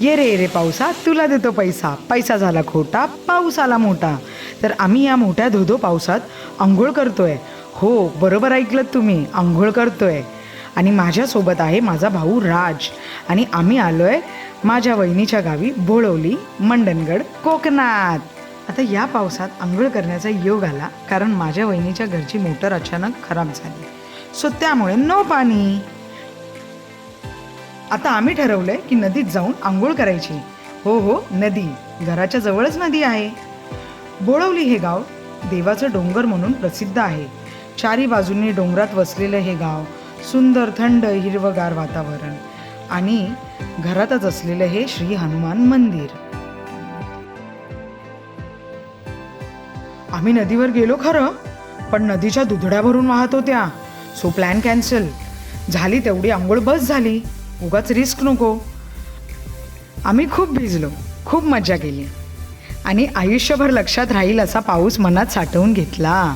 ये रे पावसा तुला देतो पैसा, पैसा झाला खोटा, पाऊस आला मोठा. तर आम्ही या मोठ्या धोधो पावसात आंघोळ करतोय. हो, बरोबर ऐकलत तुम्ही, आंघोळ करतोय. आणि माझ्यासोबत आहे माझा भाऊ राज. आणि आम्ही आलोय माझ्या वहिनीच्या गावी बोळवली, मंडणगड, कोकणात. आता या पावसात आंघोळ करण्याचा योग आला, कारण माझ्या वहिनीच्या घरची मोटर अचानक खराब झाली. सो त्यामुळे नो पाणी. आता आम्ही ठरवलंय की नदीत जाऊन आंघोळ करायची. हो, नदी, घराच्या जवळच नदी आहे. बोळवली हे गाव देवाचं डोंगर म्हणून प्रसिद्ध आहे. चारी बाजूंनी डोंगरात वसलेलं हे गाव, सुंदर थंड हिरवगार वातावरण आणि घरातच असलेलं हे श्री हनुमान मंदिर. आम्ही नदीवर गेलो खरं, पण नदीच्या दुधड्या भरून वाहत होत्या. सो प्लॅन कॅन्सल झाली. तेवढी आंघोळ बस झाली, उगाच रिस्क नको. आम्ही खूप भिजलो, खूप मजा केली आणि आयुष्यभर लक्षात राहील असा पाऊस मनात साठवून घेतला.